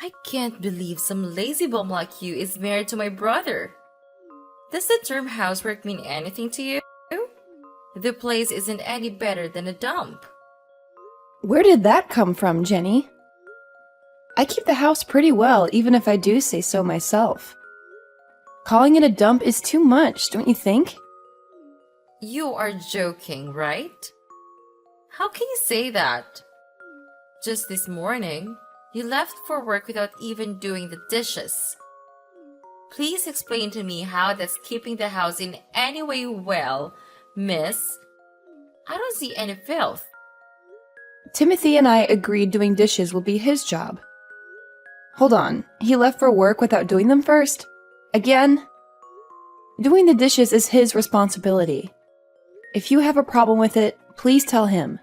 I can't believe some lazy bum like you is married to my brother. Does the term housework mean anything to you? The place isn't any better than a dump. Where did that come from, Jenny? I keep the house pretty well, even if I do say so myself. Calling it a dump is too much, don't you think? You are joking, right? How can you say that? Just this morning, you left for work without even doing the dishes. Please explain to me how that's keeping the house in any way well, miss. I don't see any filth. Timothy and I agreed doing dishes will be his job. Hold on, he left for work without doing them first? Again? Doing the dishes is his responsibility. If you have a problem with it, please tell him.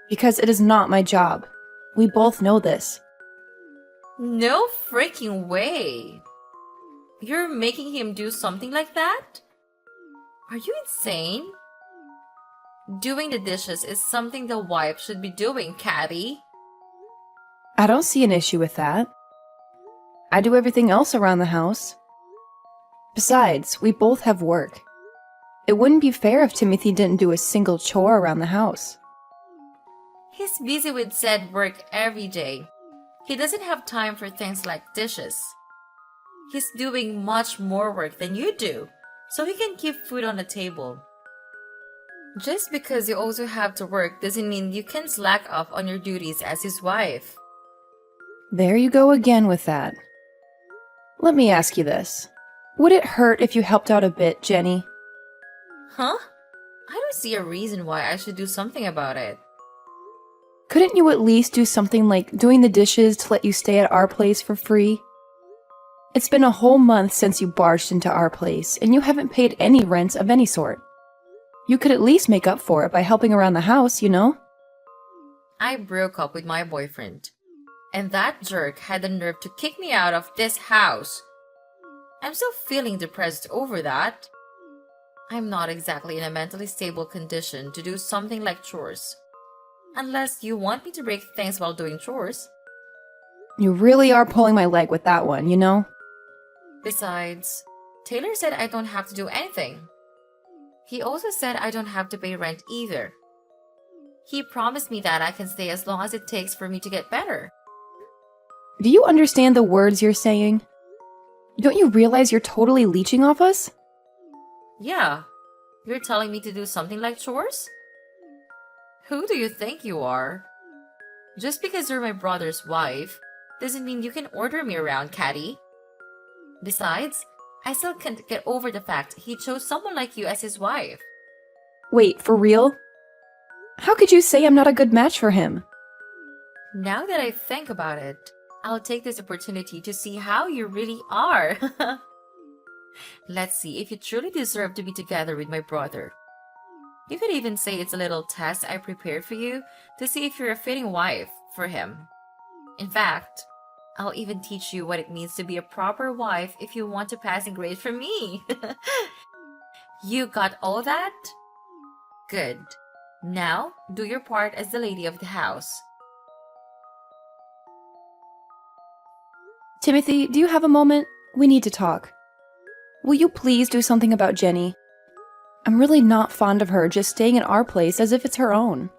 Because it is not my job. We both know this. No freaking way. You're making him do something like that? Are you insane? Doing the dishes is something the wife should be doing, Cathy. I don't see an issue with that. I do everything else around the house. Besides, we both have work. It wouldn't be fair if Timothy didn't do a single chore around the house. He's busy with said work every day. He doesn't have time for things like dishes. He's doing much more work than you do, so he can keep food on the table. Just because you also have to work doesn't mean you can slack off on your duties as his wife. There you go again with that. Let me ask you this. Would it hurt if you helped out a bit, Jenny? Huh? I don't see a reason why I should do something about it. Couldn't you at least do something like doing the dishes to let you stay at our place for free? It's been a whole month since you barged into our place, and you haven't paid any rent of any sort. You could at least make up for it by helping around the house, you know? I broke up with my boyfriend, and that jerk had the nerve to kick me out of this house. I'm still feeling depressed over that. I'm not exactly in a mentally stable condition to do something like chores. Unless you want me to break things while doing chores. You really are pulling my leg with that one, you know? Besides, Taylor said I don't have to do anything. He also said I don't have to pay rent either. He promised me that I can stay as long as it takes for me to get better. Do you understand the words you're saying? Don't you realize you're totally leeching off us? Yeah, you're telling me to do something like chores? Who do you think you are? Just because you're my brother's wife doesn't mean you can order me around, Catty. Besides, I still can't get over the fact he chose someone like you as his wife. Wait, for real? How could you say I'm not a good match for him? Now that I think about it, I'll take this opportunity to see how you really are. Let's see if you truly deserve to be together with my brother. You could even say it's a little test I prepared for you to see if you're a fitting wife for him. In fact, I'll even teach you what it means to be a proper wife if you want a passing grade from me. You got all that? Good. Now, do your part as the lady of the house. Timothy, do you have a moment? We need to talk. Will you please do something about Jenny? I'm really not fond of her just staying in our place as if it's her own.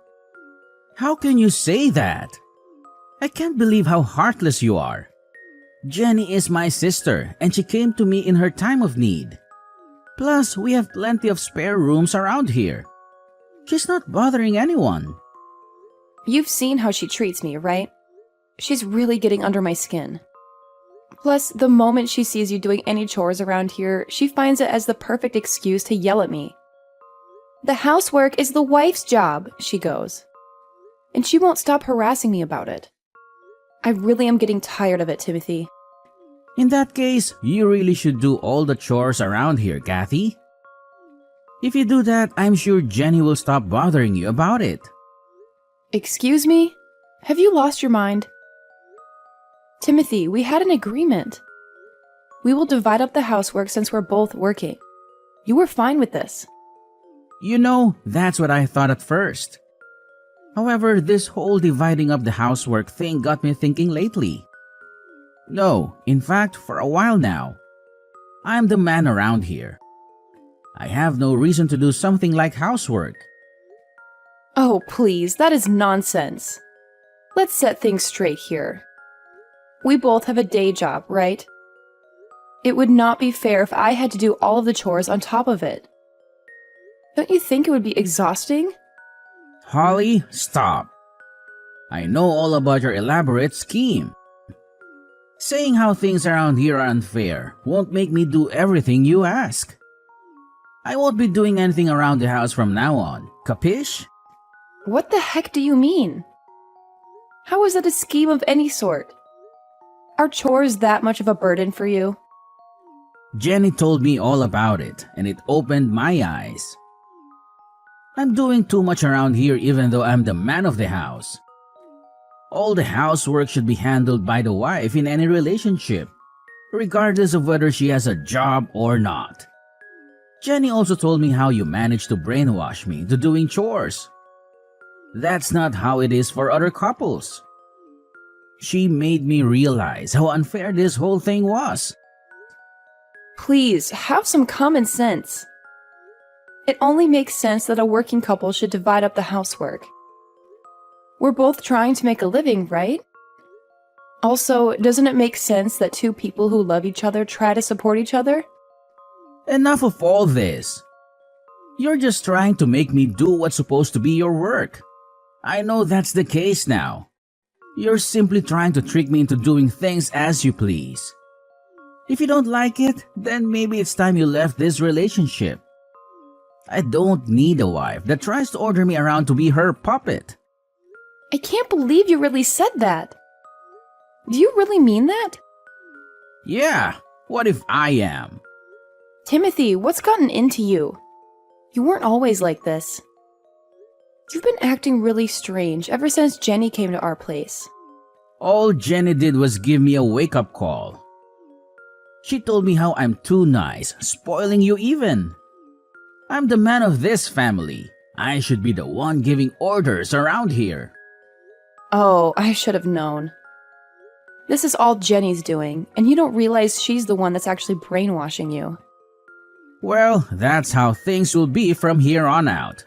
How can you say that? I can't believe how heartless you are. Jenny is my sister, and she came to me in her time of need. Plus, we have plenty of spare rooms around here. She's not bothering anyone. You've seen how she treats me, right? She's really getting under my skin. Plus, the moment she sees you doing any chores around here, she finds it as the perfect excuse to yell at me. The housework is the wife's job, she goes. And she won't stop harassing me about it. I really am getting tired of it, Timothy. In that case, you really should do all the chores around here, Kathy. If you do that, I'm sure Jenny will stop bothering you about it. Excuse me? Have you lost your mind? Timothy, we had an agreement. We will divide up the housework since we're both working. You were fine with this. You know, that's what I thought at first. However, this whole dividing up the housework thing got me thinking lately. No, in fact, for a while now. I'm the man around here. I have no reason to do something like housework. Oh, please, that is nonsense. Let's set things straight here. We both have a day job, right? It would not be fair if I had to do all of the chores on top of it. Don't you think it would be exhausting? Holly, stop. I know all about your elaborate scheme. Saying how things around here are unfair won't make me do everything you ask. I won't be doing anything around the house from now on, capish? What the heck do you mean? How is that a scheme of any sort? Are chores that much of a burden for you? Jenny told me all about it, and it opened my eyes. I'm doing too much around here even though I'm the man of the house. All the housework should be handled by the wife in any relationship, regardless of whether she has a job or not. Jenny also told me how you managed to brainwash me into doing chores. That's not how it is for other couples. She made me realize how unfair this whole thing was. Please, have some common sense. It only makes sense that a working couple should divide up the housework. We're both trying to make a living, right? Also, doesn't it make sense that two people who love each other try to support each other? Enough of all this. You're just trying to make me do what's supposed to be your work. I know that's the case now. You're simply trying to trick me into doing things as you please. If you don't like it, then maybe it's time you left this relationship. I don't need a wife that tries to order me around to be her puppet. I can't believe you really said that. Do you really mean that? Yeah, what if I am? Timothy, what's gotten into you? You weren't always like this. You've been acting really strange ever since Jenny came to our place. All Jenny did was give me a wake-up call. She told me how I'm too nice, spoiling you even. I'm the man of this family. I should be the one giving orders around here. Oh, I should have known. This is all Jenny's doing, and you don't realize she's the one that's actually brainwashing you. Well, that's how things will be from here on out.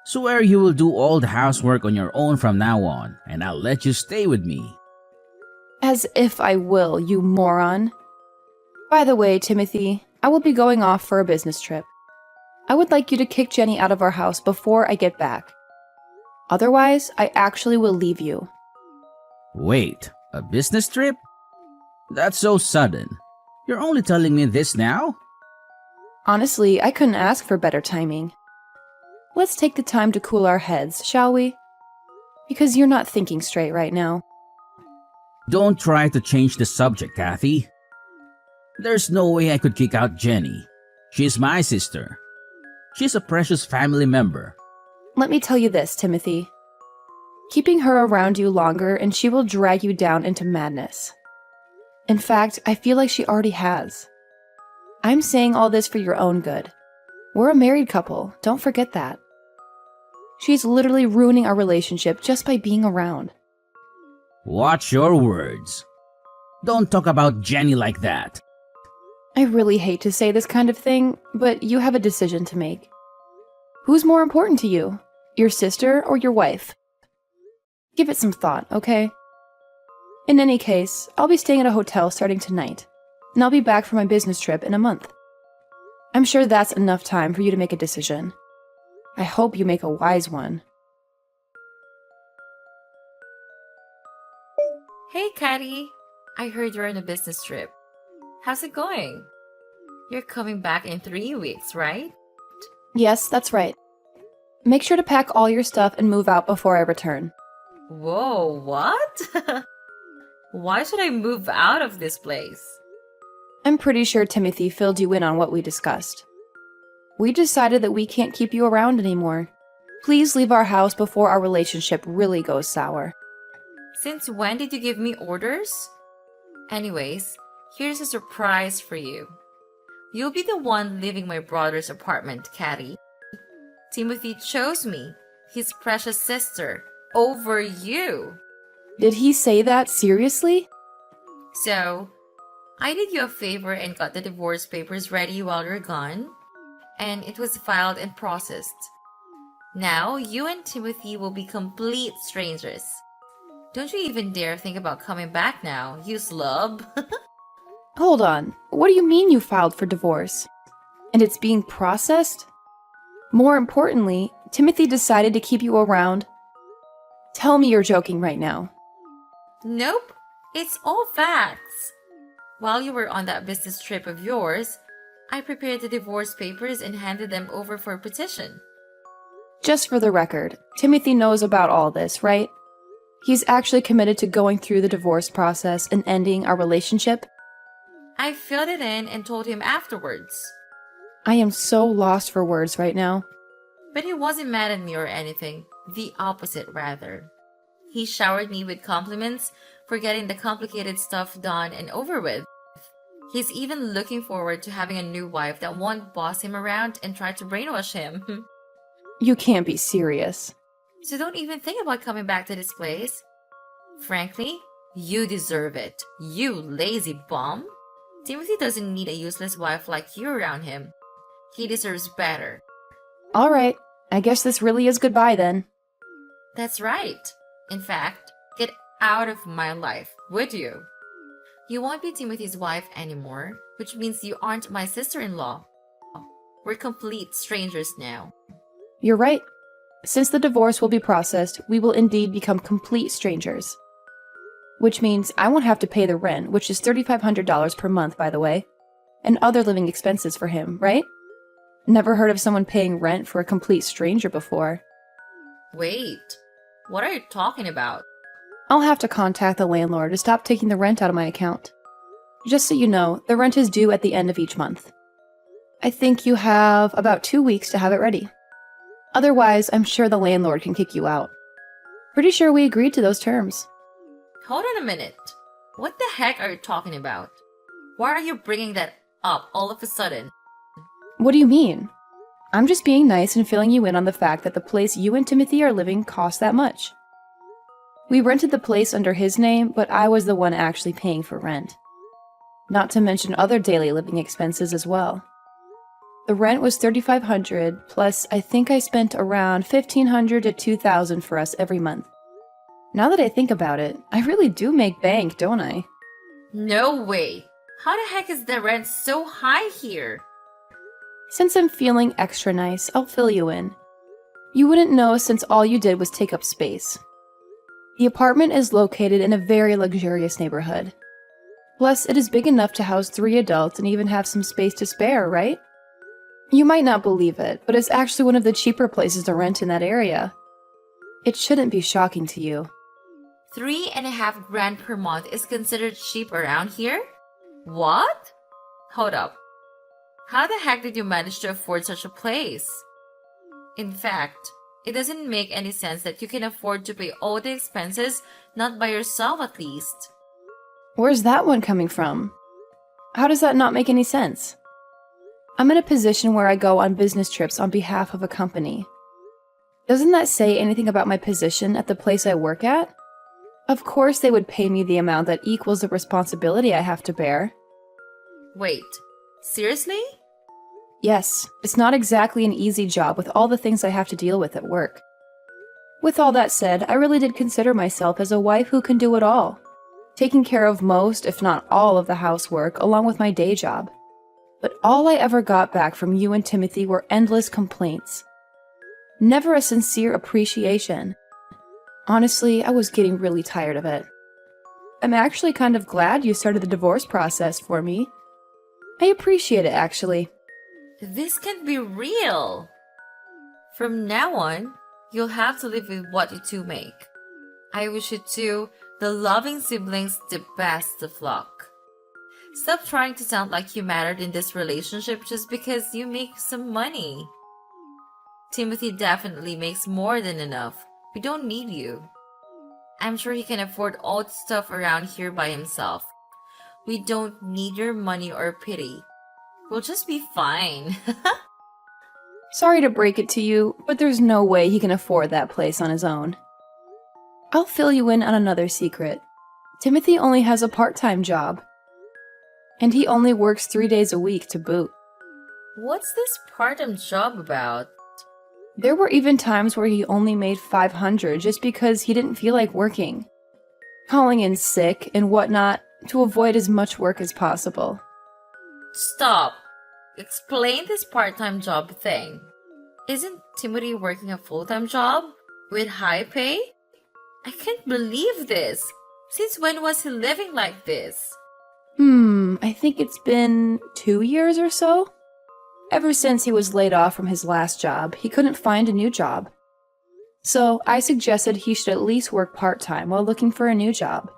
Swear you will do all the housework on your own from now on, and I'll let you stay with me. As if I will, you moron. By the way, Timothy, I will be going off for a business trip. I would like you to kick Jenny out of our house before I get back. Otherwise, I actually will leave you. Wait, a business trip? That's so sudden. You're only telling me this now? Honestly, I couldn't ask for better timing. Let's take the time to cool our heads, shall we? Because you're not thinking straight right now. Don't try to change the subject, Kathy. There's no way I could kick out Jenny. She's my sister. She's a precious family member. Let me tell you this, Timothy. Keeping her around you longer and she will drag you down into madness. In fact, I feel like she already has. I'm saying all this for your own good. We're a married couple, don't forget that. She's literally ruining our relationship just by being around. Watch your words. Don't talk about Jenny like that. I really hate to say this kind of thing, but you have a decision to make. Who's more important to you, your sister or your wife? Give it some thought, okay? In any case, I'll be staying at a hotel starting tonight, and I'll be back for my business trip in a month. I'm sure that's enough time for you to make a decision. I hope you make a wise one. Hey, Caddy. I heard you're on a business trip. How's it going? You're coming back in 3 weeks, right? Yes, that's right. Make sure to pack all your stuff and move out before I return. Whoa, what? Why should I move out of this place? I'm pretty sure Timothy filled you in on what we discussed. We decided that we can't keep you around anymore. Please leave our house before our relationship really goes sour. Since when did you give me orders? Anyways, here's a surprise for you. You'll be the one leaving my brother's apartment, Caddy. Timothy chose me, his precious sister, over you. Did he say that seriously? So, I did you a favor and got the divorce papers ready while you're gone, and it was filed and processed. Now, you and Timothy will be complete strangers. Don't you even dare think about coming back now, you slub. Hold on. What do you mean you filed for divorce? And it's being processed? More importantly, Timothy decided to keep you around. Tell me you're joking right now. Nope, it's all facts. While you were on that business trip of yours, I prepared the divorce papers and handed them over for petition. Just for the record, Timothy knows about all this, right? He's actually committed to going through the divorce process and ending our relationship? I filled it in and told him afterwards. I am so lost for words right now. But he wasn't mad at me or anything. The opposite, rather. He showered me with compliments for getting the complicated stuff done and over with. He's even looking forward to having a new wife that won't boss him around and try to brainwash him. You can't be serious. So don't even think about coming back to this place. Frankly, you deserve it, you lazy bum. Timothy doesn't need a useless wife like you around him. He deserves better. All right, I guess this really is goodbye then. That's right. In fact, get out of my life, would you? You won't be Timothy's wife anymore, which means you aren't my sister-in-law. We're complete strangers now. You're right. Since the divorce will be processed, we will indeed become complete strangers. Which means I won't have to pay the rent, which is $3,500 per month, by the way, and other living expenses for him, right? Never heard of someone paying rent for a complete stranger before. Wait, what are you talking about? I'll have to contact the landlord to stop taking the rent out of my account. Just so you know, the rent is due at the end of each month. I think you have about 2 weeks to have it ready. Otherwise, I'm sure the landlord can kick you out. Pretty sure we agreed to those terms. Hold on a minute. What the heck are you talking about? Why are you bringing that up all of a sudden? What do you mean? I'm just being nice and filling you in on the fact that the place you and Timothy are living costs that much. We rented the place under his name, but I was the one actually paying for rent. Not to mention other daily living expenses as well. The rent was $3,500, plus I think I spent around $1,500 to $2,000 for us every month. Now that I think about it, I really do make bank, don't I? No way. How the heck is the rent so high here? Since I'm feeling extra nice, I'll fill you in. You wouldn't know since all you did was take up space. The apartment is located in a very luxurious neighborhood. Plus, it is big enough to house 3 adults and even have some space to spare, right? You might not believe it, but it's actually one of the cheaper places to rent in that area. It shouldn't be shocking to you. $3.5 grand per month is considered cheap around here? What? Hold up. How the heck did you manage to afford such a place? In fact, it doesn't make any sense that you can afford to pay all the expenses, not by yourself at least. Where's that one coming from? How does that not make any sense? I'm in a position where I go on business trips on behalf of a company. Doesn't that say anything about my position at the place I work at? Of course they would pay me the amount that equals the responsibility I have to bear. Wait, seriously? Yes, it's not exactly an easy job with all the things I have to deal with at work. With all that said, I really did consider myself as a wife who can do it all, taking care of most, if not all, of the housework along with my day job. But all I ever got back from you and Timothy were endless complaints. Never a sincere appreciation. Honestly, I was getting really tired of it. I'm actually kind of glad you started the divorce process for me. I appreciate it, actually. This can't be real. From now on, you'll have to live with what you two make. I wish you two, the loving siblings, the best of luck. Stop trying to sound like you mattered in this relationship just because you make some money. Timothy definitely makes more than enough. We don't need you. I'm sure he can afford all the stuff around here by himself. We don't need your money or pity. We'll just be fine. Sorry to break it to you, but there's no way he can afford that place on his own. I'll fill you in on another secret. Timothy only has a part-time job, and he only works 3 days a week to boot. What's this part-time job about? There were even times where he only made $500 just because he didn't feel like working, calling in sick and whatnot to avoid as much work as possible. Stop. Explain this part-time job thing. Isn't Timothy working a full-time job with high pay? I can't believe this. Since when was he living like this? I think it's been 2 years or so. Ever since he was laid off from his last job, he couldn't find a new job. So I suggested he should at least work part-time while looking for a new job.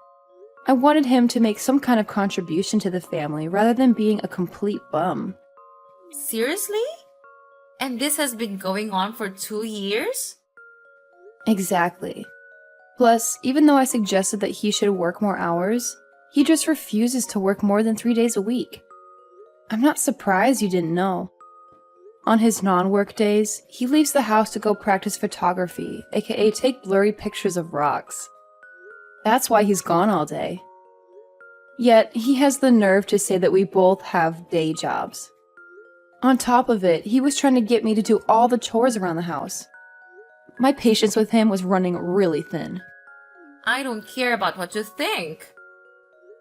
I wanted him to make some kind of contribution to the family rather than being a complete bum. Seriously? And this has been going on for 2 years? Exactly. Plus, even though I suggested that he should work more hours, he just refuses to work more than 3 days a week. I'm not surprised you didn't know. On his non-work days, he leaves the house to go practice photography, aka take blurry pictures of rocks. That's why he's gone all day. Yet, he has the nerve to say that we both have day jobs. On top of it, he was trying to get me to do all the chores around the house. My patience with him was running really thin. I don't care about what you think.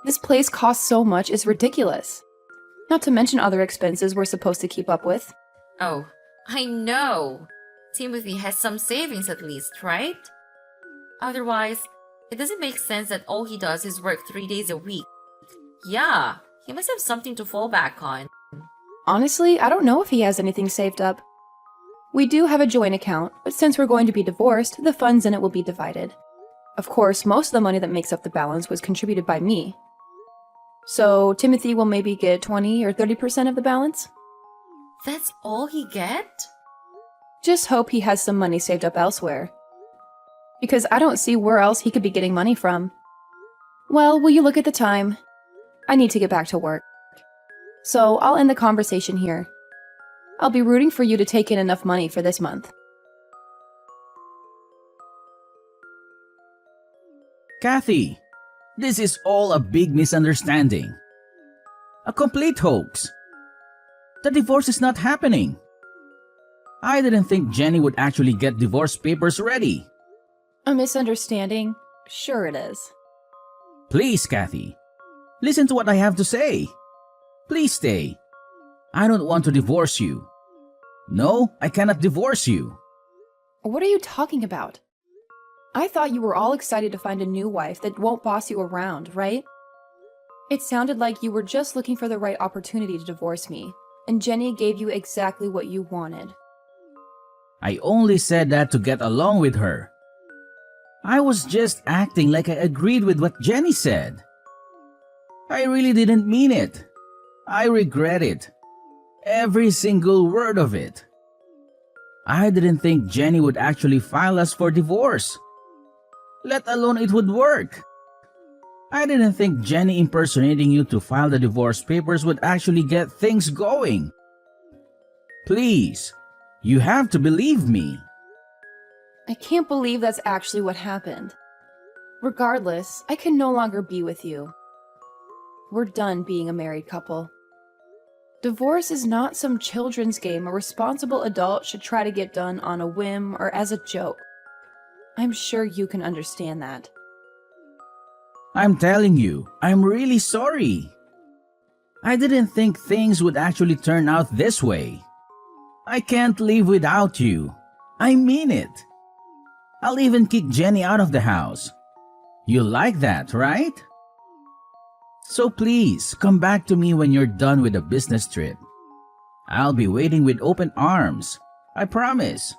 This place costs so much, it's ridiculous. Not to mention other expenses we're supposed to keep up with. Oh, I know. Timothy has some savings at least, right? Otherwise, it doesn't make sense that all he does is work 3 days a week. Yeah, he must have something to fall back on. Honestly, I don't know if he has anything saved up. We do have a joint account, but since we're going to be divorced, the funds in it will be divided. Of course, most of the money that makes up the balance was contributed by me. So, Timothy will maybe get 20 or 30% of the balance? That's all he get? Just hope he has some money saved up elsewhere. Because I don't see where else he could be getting money from. Well, will you look at the time? I need to get back to work. So, I'll end the conversation here. I'll be rooting for you to take in enough money for this month. Kathy, this is all a big misunderstanding. A complete hoax. The divorce is not happening. I didn't think Jenny would actually get divorce papers ready. A misunderstanding? Sure it is. Please, Kathy, listen to what I have to say. Please stay. I don't want to divorce you. No, I cannot divorce you. What are you talking about? I thought you were all excited to find a new wife that won't boss you around, right? It sounded like you were just looking for the right opportunity to divorce me, and Jenny gave you exactly what you wanted. I only said that to get along with her. I was just acting like I agreed with what Jenny said. I really didn't mean it. I regret it. Every single word of it. I didn't think Jenny would actually file us for divorce, let alone it would work. I didn't think Jenny impersonating you to file the divorce papers would actually get things going. Please, you have to believe me. I can't believe that's actually what happened. Regardless, I can no longer be with you. We're done being a married couple. Divorce is not some children's game a responsible adult should try to get done on a whim or as a joke. I'm sure you can understand that. I'm telling you, I'm really sorry. I didn't think things would actually turn out this way. I can't live without you. I mean it. I'll even kick Jenny out of the house. You like that, right? So please, come back to me when you're done with the business trip. I'll be waiting with open arms. I promise.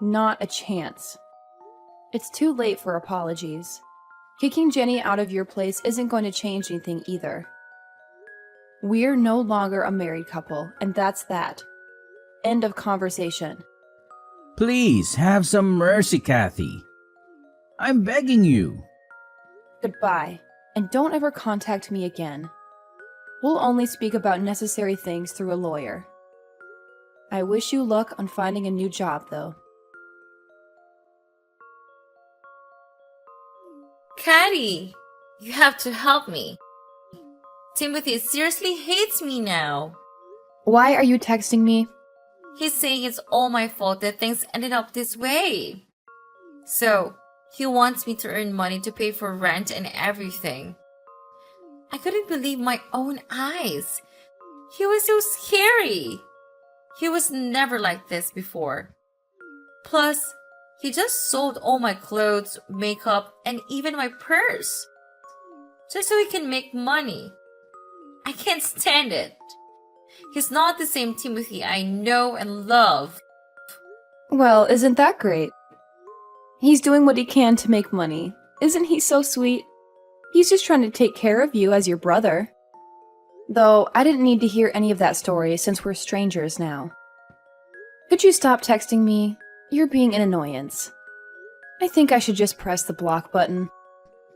Not a chance. It's too late for apologies. Kicking Jenny out of your place isn't going to change anything either. We're no longer a married couple, and that's that. End of conversation. Please, have some mercy, Kathy. I'm begging you. Goodbye, and don't ever contact me again. We'll only speak about necessary things through a lawyer. I wish you luck on finding a new job, though. Caddy, You have to help me. Timothy seriously hates me now. Why are you texting me? He's saying it's all my fault that things ended up this way. So, he wants me to earn money to pay for rent and everything. I couldn't believe my own eyes. He was so scary. He was never like this before. Plus, he just sold all my clothes, makeup, and even my purse. Just so he can make money. I can't stand it. He's not the same Timothy I know and love. Well, isn't that great? He's doing what he can to make money. Isn't he so sweet? He's just trying to take care of you as your brother. Though, I didn't need to hear any of that story since we're strangers now. Could you stop texting me? You're being an annoyance. I think I should just press the block button.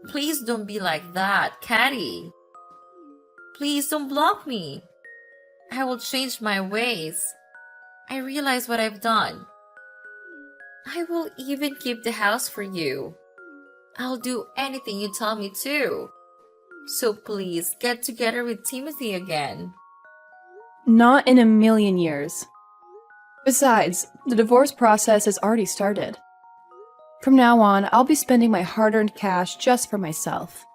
Please don't be like that, Caddy. Please don't block me. I will change my ways. I realize what I've done. I will even keep the house for you. I'll do anything you tell me to. So please get together with Timothy again. Not in a million years. Besides, the divorce process has already started. From now on, I'll be spending my hard-earned cash just for myself.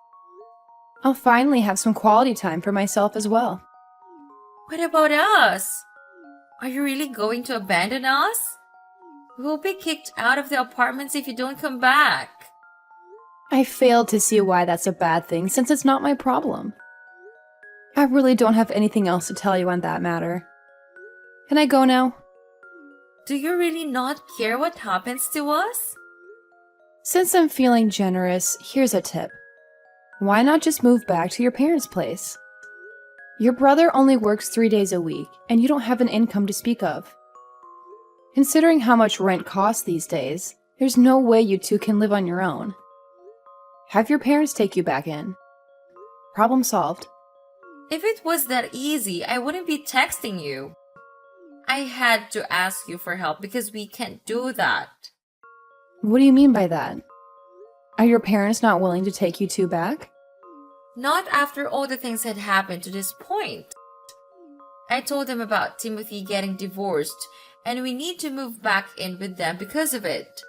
I'll finally have some quality time for myself as well. What about us? Are you really going to abandon us? We'll be kicked out of the apartments if you don't come back. I failed to see why that's a bad thing since it's not my problem. I really don't have anything else to tell you on that matter. Can I go now? Do you really not care what happens to us? Since I'm feeling generous, here's a tip. Why not just move back to your parents' place? Your brother only works 3 days a week, and you don't have an income to speak of. Considering how much rent costs these days, there's no way you two can live on your own. Have your parents take you back in. Problem solved. If it was that easy, I wouldn't be texting you. I had to ask you for help because we can't do that. What do you mean by that? Are your parents not willing to take you two back? Not after all the things had happened to this point. I told them about Timothy getting divorced and we need to move back in with them because of it.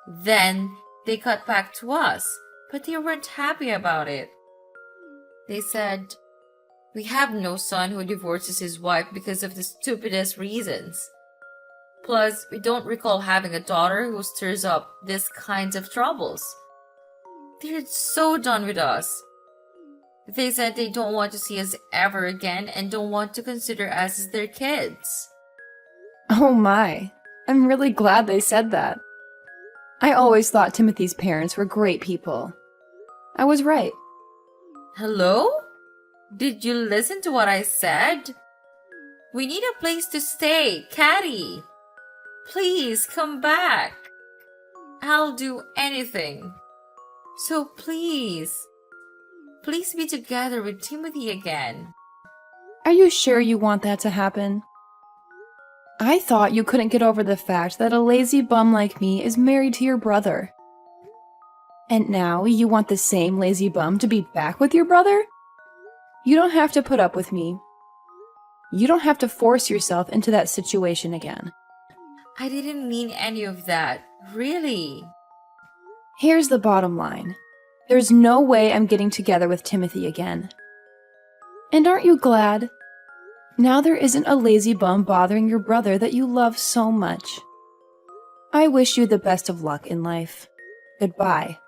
Then they cut back to us, but they weren't happy about it. They said, "We have no son who divorces his wife because of the stupidest reasons. Plus, we don't recall having a daughter who stirs up these kinds of troubles." They're so done with us. They said they don't want to see us ever again and don't want to consider us as their kids. Oh my, I'm really glad they said that. I always thought Timothy's parents were great people. I was right. Hello? Did you listen to what I said? We need a place to stay, Caddy. Please come back. I'll do anything. So please be together with Timothy again. Are you sure you want that to happen? I thought you couldn't get over the fact that a lazy bum like me is married to your brother. And now you want the same lazy bum to be back with your brother? You don't have to put up with me. You don't have to force yourself into that situation again. I didn't mean any of that, really. Here's the bottom line. There's no way I'm getting together with Timothy again. And aren't you glad? Now there isn't a lazy bum bothering your brother that you love so much. I wish you the best of luck in life. Goodbye.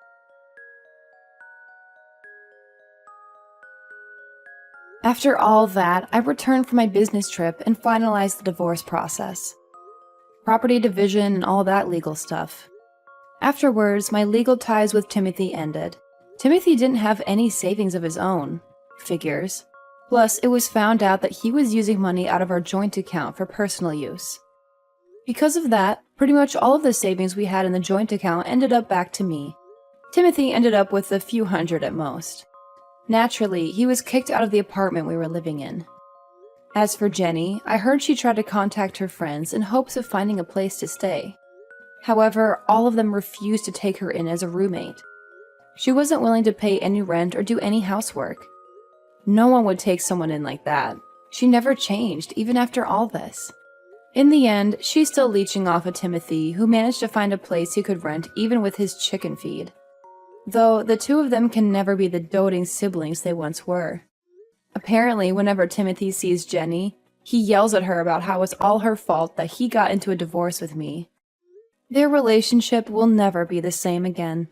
After all that, I returned from my business trip and finalized the divorce process. Property division and all that legal stuff. Afterwards, my legal ties with Timothy ended. Timothy didn't have any savings of his own. Figures. Plus, it was found out that he was using money out of our joint account for personal use. Because of that, pretty much all of the savings we had in the joint account ended up back to me. Timothy ended up with a few hundred at most. Naturally, he was kicked out of the apartment we were living in. As for Jenny, I heard she tried to contact her friends in hopes of finding a place to stay. However, all of them refused to take her in as a roommate. She wasn't willing to pay any rent or do any housework. No one would take someone in like that. She never changed, even after all this. In the end, she's still leeching off of Timothy, who managed to find a place he could rent even with his chicken feed. Though the two of them can never be the doting siblings they once were. Apparently, whenever Timothy sees Jenny, he yells at her about how it's all her fault that he got into a divorce with me. Their relationship will never be the same again.